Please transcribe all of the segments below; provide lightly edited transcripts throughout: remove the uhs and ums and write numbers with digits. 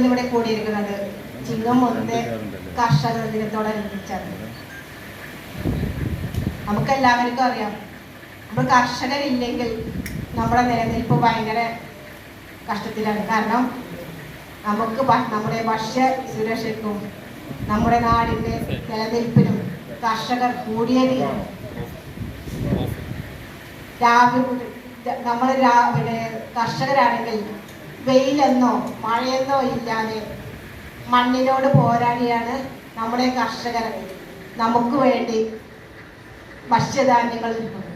ഇന്നിവിടെ കൂടിയിരിക്കുന്നത് ചിങ്ങം 1 കർഷക ദിനത്തോടനുബന്ധിച്ചാണ്. നമുക്കെല്ലാവർക്കും അറിയാം, നമ്മൾ കർഷകരില്ലെങ്കിൽ നമ്മുടെ നിലനിൽപ്പ് ഭയങ്കര കഷ്ടത്തിലാണ്. കാരണം നമുക്ക് നമ്മുടെ ഭക്ഷ്യ സുരക്ഷയ്ക്കും നമ്മുടെ നാടിൻ്റെ നിലനിൽപ്പിനും കർഷകർ കൂടിയേ തീരും. നമ്മൾ കർഷകരാണെങ്കിൽ വെയിലെന്നോ മഴയെന്നോ ഇല്ലാതെ മണ്ണിനോട് പോരാടിയാണ് നമ്മുടെ കർഷകർ നമുക്ക് വേണ്ടി ഭക്ഷ്യധാന്യങ്ങൾ നൽകുന്നത്.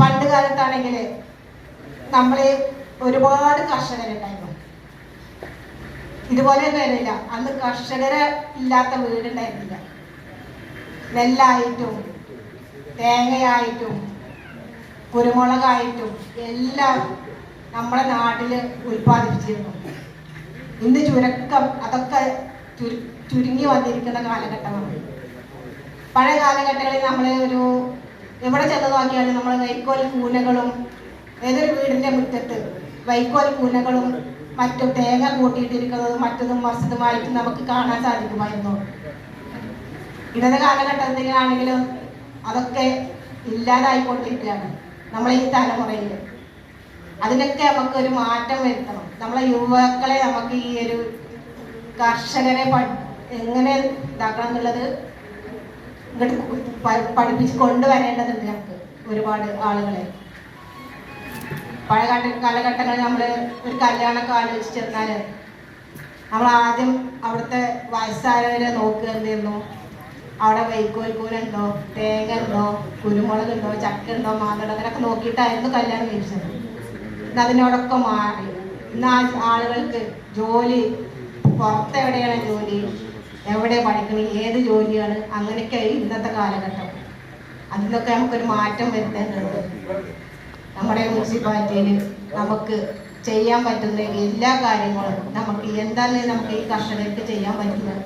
പണ്ട് കാലത്താണെങ്കിൽ നമ്മളെ ഒരുപാട് കർഷകരുണ്ടായിരുന്നു. ഇതുപോലെ ഒന്നുമില്ല, അന്ന് കർഷകരെ ഇല്ലാത്ത വീടുണ്ടായിരുന്നില്ല. നെല്ലായിട്ടും തേങ്ങയായിട്ടും കുരുമുളകായിട്ടും എല്ലാം നമ്മുടെ നാട്ടിൽ ഉൽപ്പാദിപ്പിച്ചിരുന്നു. ഇന്ന് ചുരുക്കം അതൊക്കെ ചുരുങ്ങി വന്നിരിക്കുന്ന കാലഘട്ടമാണ്. പഴയ കാലഘട്ടങ്ങളിൽ നമ്മൾ എവിടെ ചെന്ന് നോക്കിയാലും നമ്മൾ വൈക്കോൽ കൂനകളും, ഏതൊരു വീടിൻ്റെ മുറ്റത്ത് വൈക്കോൽ കൂനകളും മറ്റും തേങ്ങ കൂട്ടിയിട്ടിരിക്കുന്നതും മറ്റതും മറിച്ചതുമായിട്ട് നമുക്ക് കാണാൻ സാധിക്കുമായിരുന്നു. ഇന്നത്തെ കാലഘട്ടത്തിലാണെങ്കിലും അതൊക്കെ ഇല്ലാതായിക്കൊണ്ടിരിക്കുകയാണ് നമ്മളെ ഈ തലമുറയിൽ. അതിനൊക്കെ നമുക്കൊരു മാറ്റം വരുത്തണം. നമ്മളെ യുവാക്കളെ നമുക്ക് ഈ ഒരു കർഷകരെ എങ്ങനെ ഇതാക്കണം എന്നുള്ളത് പഠിപ്പിച്ച് കൊണ്ടുവരേണ്ടതുണ്ട്. നമുക്ക് ഒരുപാട് ആളുകളെ പഴയ കാലഘട്ടങ്ങളിൽ നമ്മൾ ഒരു കല്യാണമൊക്കെ ആലോചിച്ച് ചെന്നാൽ നമ്മൾ ആദ്യം അവിടുത്തെ വയസ്സായവരെ നോക്കുക എന്തായിരുന്നു, അവിടെ വൈക്കോൽ കൂനുണ്ടോ, തേങ്ങ ഉണ്ടോ, കുരുമുളക് ഉണ്ടോ, ചക്ക ഉണ്ടോ, മാങ്ങ അങ്ങനെയൊക്കെ നോക്കിയിട്ടായിരുന്നു കല്യാണം കഴിച്ചത്. ഇന്ന് അതിനോടൊക്കെ മാറി. ഇന്ന് ആളുകൾക്ക് ജോലി, പുറത്തെവിടെയാണ് ജോലി, എവിടെ പഠിക്കണം, ഏത് ജോലിയാണ്, അങ്ങനെയൊക്കെ ഇന്നത്തെ കാലഘട്ടം. അതിനൊക്കെ നമുക്കൊരു മാറ്റം വരുത്തേണ്ടതുണ്ട്. നമ്മുടെ മുനിസിപ്പാലിറ്റിയിൽ നമുക്ക് ചെയ്യാൻ പറ്റുന്ന എല്ലാ കാര്യങ്ങളും നമുക്ക് എന്താണ് നമുക്ക് ഈ കർഷകർക്ക് ചെയ്യാൻ പറ്റുന്നത്,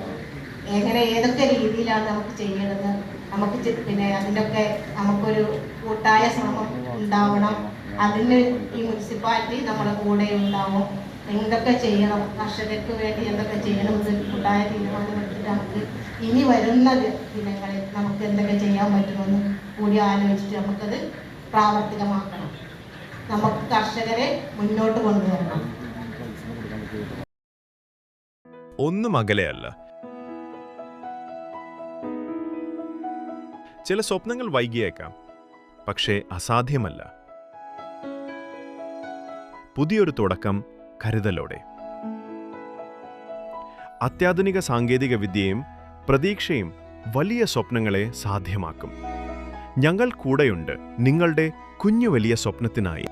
എങ്ങനെ ഏതൊക്കെ രീതിയിലാണ് നമുക്ക് ചെയ്യേണ്ടത്, നമുക്ക് പിന്നെ അതിനൊക്കെ നമുക്കൊരു കൂട്ടായ ശ്രമം ഉണ്ടാവണം. അതിന് ഈ മുനിസിപ്പാലിറ്റി നമ്മുടെ കൂടെ ഉണ്ടാവും. എന്തൊക്കെ ചെയ്യണം, കർഷകർക്ക് വേണ്ടി എന്തൊക്കെ ചെയ്യണം എന്ന് കൂട്ടായ തീരുമാനമെടുത്തിട്ട് നമുക്ക് ഇനി വരുന്ന ദിനങ്ങളിൽ നമുക്ക് എന്തൊക്കെ ചെയ്യാൻ പറ്റുമെന്ന് കൂടി ആലോചിച്ചിട്ട് നമുക്കത് പ്രാവർത്തികമാക്കണം. നമുക്ക് കർഷകരെ മുന്നോട്ട് കൊണ്ടുവരണം. ഒന്നും അകലെയല്ല. ചില സ്വപ്നങ്ങൾ വൈകിയേക്കാം, പക്ഷേ അസാധ്യമല്ല. പുതിയൊരു തുടക്കം കരുതലോടെ. അത്യാധുനിക സാങ്കേതിക വിദ്യയും പ്രതീക്ഷയും വലിയ സ്വപ്നങ്ങളെ സാധ്യമാക്കും. ഞങ്ങൾ കൂടെയുണ്ട് നിങ്ങളുടെ കുഞ്ഞു വലിയ സ്വപ്നത്തിനായി.